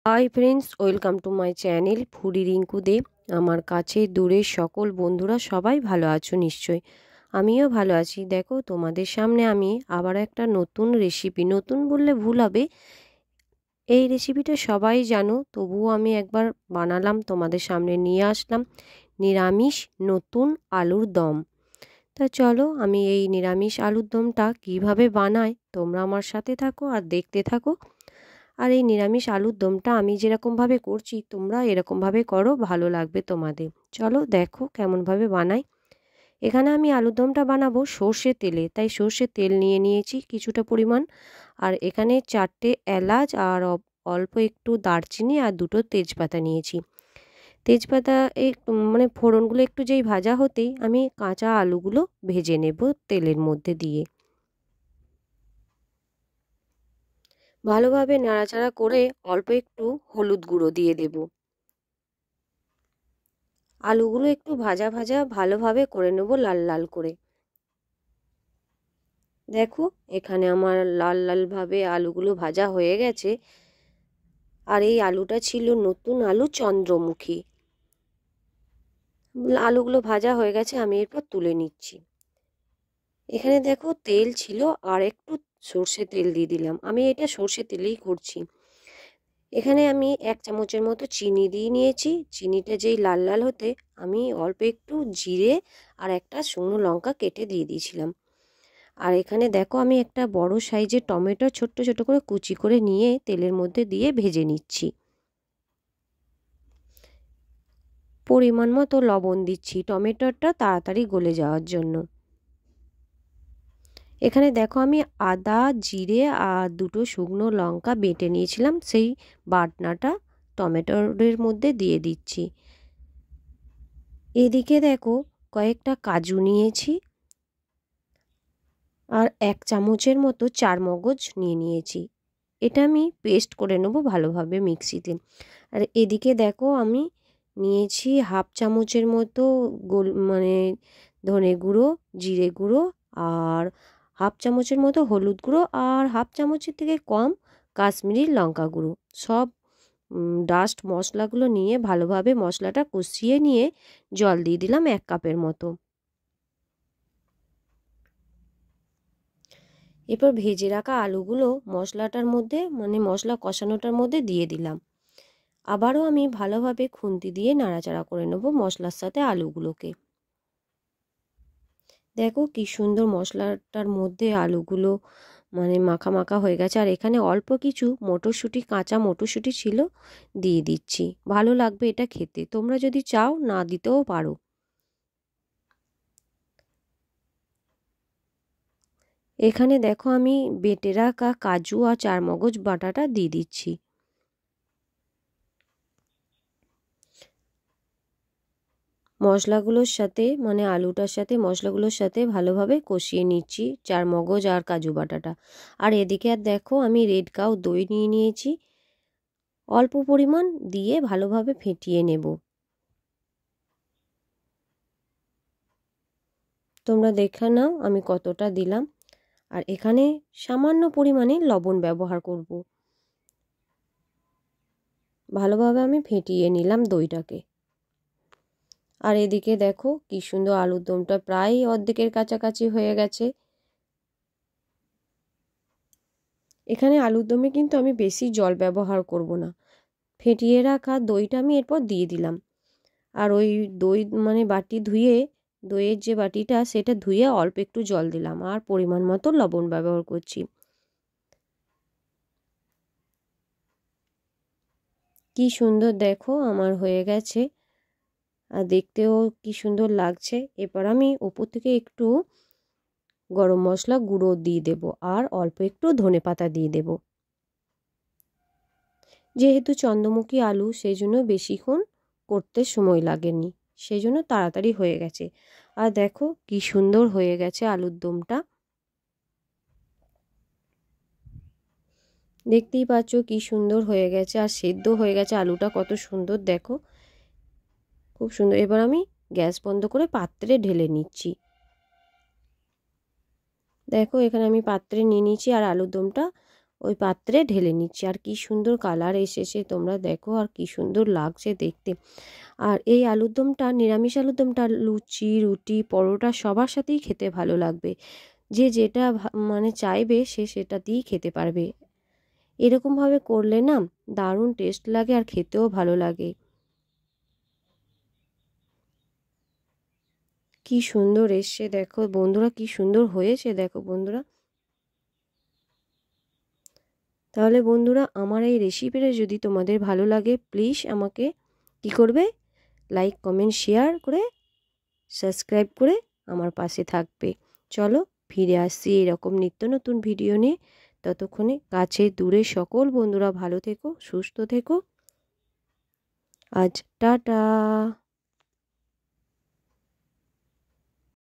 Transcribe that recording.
High friends, welcome to my channel foodie Rinku De. আমার কাছে দূরের সকল বন্ধুরা সবাই ভালো আছো নিশ্চয়ই। আমিও ভালো আছি। দেখো, তোমাদের সামনে আমি আবার একটা নতুন রেসিপি, নতুন বললে ভুল হবে, এই রেসিপিটা সবাই জানো, তবুও আমি একবার বানালাম, তোমাদের সামনে নিয়ে আসলাম। নিরামিষ নতুন আলুর দম। তা চলো, আমি এই নিরামিষ আলুর দমটা কিভাবে বানাই তোমরা আমার সাথে থাকো আর দেখতে থাকো। আর এই নিরামিষ আলুর দমটা আমি যেরকমভাবে করছি তোমরা এরকমভাবে করো, ভালো লাগবে তোমাদের। চলো দেখো কেমনভাবে বানাই। এখানে আমি আলুর দমটা বানাবো সর্ষের তেলে, তাই সর্ষের তেল নিয়ে নিয়েছি কিছুটা পরিমাণ। আর এখানে 4টে এলাচ আর অল্প একটু দারচিনি আর 2টো তেজপাতা নিয়েছি। তেজপাতা মানে ফোড়নগুলো একটু যেই ভাজা হতেই আমি কাঁচা আলুগুলো ভেজে নেব তেলের মধ্যে দিয়ে। ভালোভাবে নাড়াচাড়া করে অল্প একটু হলুদ গুঁড়ো দিয়ে দেব। আলুগুলো একটু ভাজা ভাজা ভালোভাবে করে নেব, লাল লাল করে। দেখো, এখানে আমার লাল লাল ভাবে আলুগুলো ভাজা হয়ে গেছে। আর এই আলুটা ছিল নতুন আলু, চন্দ্রমুখী। আলুগুলো ভাজা হয়ে গেছে, আমি এরপর তুলে নিচ্ছি। এখানে দেখো তেল ছিল, আর একটু সর্ষে তেল দিয়ে দিলাম। আমি এটা সর্ষে তেলেই করছি। এখানে আমি 1 চামচের মতো চিনি দিয়ে নিয়েছি। চিনিটা যেই লাল লাল হতে আমি অল্প একটু জিরে আর একটা শুকনো লঙ্কা কেটে দিয়ে দিয়েছিলাম। আর এখানে দেখো আমি একটা বড় সাইজের টমেটো ছোট্ট ছোট করে কুচি করে নিয়ে তেলের মধ্যে দিয়ে ভেজে নিচ্ছি। পরিমাণ মতো লবণ দিচ্ছি টমেটোটা তাড়াতাড়ি গলে যাওয়ার জন্য। এখানে দেখো আমি আদা, জিরে আর 2টো শুকনো লঙ্কা বেটে নিয়েছিলাম, সেই বাটনাটা টমেটোর মধ্যে দিয়ে দিচ্ছি। এদিকে দেখো কয়েকটা কাজু নিয়েছি, আর 1 চামচের মতো চারমগজ নিয়ে নিয়েছি। এটা আমি পেস্ট করে নেব ভালোভাবে মিক্সিতে। আর এদিকে দেখো আমি নিয়েছি 1/2 চামচের মতো মানে ধনে গুঁড়ো, জিরে গুঁড়ো, আর 1/2 চামচের মতো হলুদ গুঁড়ো, আর 1/2 চামচের থেকে কম কাশ্মীরি লঙ্কা গুঁড়ো। সব ডাস্ট মশলাগুলো নিয়ে ভালোভাবে মশলাটা কষিয়ে নিয়ে জল দিয়ে দিলাম 1 কাপের মতো। এরপর ভেজে রাখা আলুগুলো মশলাটার মধ্যে, মানে মশলা কষানোটার মধ্যে দিয়ে দিলাম। আবারও আমি ভালোভাবে খুন্তি দিয়ে নাড়াচাড়া করে নেব মশলার সাথে আলুগুলোকে। দেখো কি সুন্দর মশলাটার মধ্যে আলুগুলো মানে মাখা মাখা হয়ে গেছে। আর এখানে অল্প কিছু মটরশুঁটি, কাঁচা মটরশুঁটি ছিল, দিয়ে দিচ্ছি। ভালো লাগবে এটা খেতে, তোমরা যদি চাও না দিতেও পারো। এখানে দেখো আমি বেটে রাখা কাজু আর চারমগজ বাটাটা দিয়ে দিচ্ছি। মশলাগুলোর সাথে, মানে আলুটার সাথে মশলাগুলোর সাথে ভালোভাবে কষিয়ে নিচ্ছি চারমগজ আর কাজু বাটাটা। আর এদিকে আর দেখো আমি রেড কাউ দই নিয়ে নিয়েছি, অল্প পরিমাণ দিয়ে ভালোভাবে ফেটিয়ে নেব। তোমরা দেখে নাও আমি কতটা দিলাম। আর এখানে সামান্য পরিমাণে লবণ ব্যবহার করব। ভালোভাবে আমি ফেটিয়ে নিলাম দইটাকে। আর এদিকে দেখো কি সুন্দর আলুর দমটা প্রায় অর্ধেকের কাছাকাছি হয়ে গেছে। এখানে আলুর দমে কিন্তু আমি বেশি জল ব্যবহার করব না। ফেটিয়ে রাখা দইটা আমি এরপর দিয়ে দিলাম। আর ওই দই মানে বাটি ধুয়ে, দইয়ের যে বাটিটা সেটা ধুয়ে অল্প একটু জল দিলাম, আর পরিমাণ মতো লবণ ব্যবহার করছি। কি সুন্দর দেখো আমার হয়ে গেছে, আর দেখতেও কি সুন্দর লাগছে। এরপর আমি উপর থেকে একটু গরম মশলা গুঁড়ো দিয়ে দেব, আর অল্প একটু ধনেপাতা দিয়ে দেব। যেহেতু চন্দ্রমুখী আলু, সেই জন্য বেশিক্ষণ করতে সময় লাগেনি, সেই জন্য তাড়াতাড়ি হয়ে গেছে। আর দেখো কি সুন্দর হয়ে গেছে আলুর দমটা, দেখতেই পাচ্ছ কি সুন্দর হয়ে গেছে। আর সেদ্ধ হয়ে গেছে আলুটা, কত সুন্দর দেখো, খুব সুন্দর। এবার আমি গ্যাস বন্ধ করে পাত্রে ঢেলে নিচ্ছি। দেখো এখানে আমি পাত্রে নিয়ে নিচ্ছি, আর আলুর দমটা ওই পাত্রে ঢেলে নিচ্ছি। আর কি সুন্দর কালার এসেছে তোমরা দেখো, আর কি সুন্দর লাগছে দেখতে। আর এই আলুর দমটা, নিরামিষ আলুর দমটা লুচি, রুটি, পরোটা সবার সাথেই খেতে ভালো লাগবে। যে যেটা মানে চাইবে সে সেটা দিয়েই খেতে পারবে। এরকমভাবে করলে না দারুণ টেস্ট লাগে আর খেতেও ভালো লাগে। কি সুন্দর এসছে দেখো বন্ধুরা, কি সুন্দর হয়েছে দেখো বন্ধুরা। তাহলে বন্ধুরা আমার এই রেসিপিটা যদি তোমাদের ভালো লাগে প্লিজ আমাকে কি করবে, লাইক কমেন্ট শেয়ার করে সাবস্ক্রাইব করে আমার পাশে থাকবে। চলো ফিরে আসছি এরকম নিত্য নতুন ভিডিও নিয়ে। ততক্ষণে কাছে দূরে সকল বন্ধুরা ভালো থেকো, সুস্থ থেকো। আজ টাটা।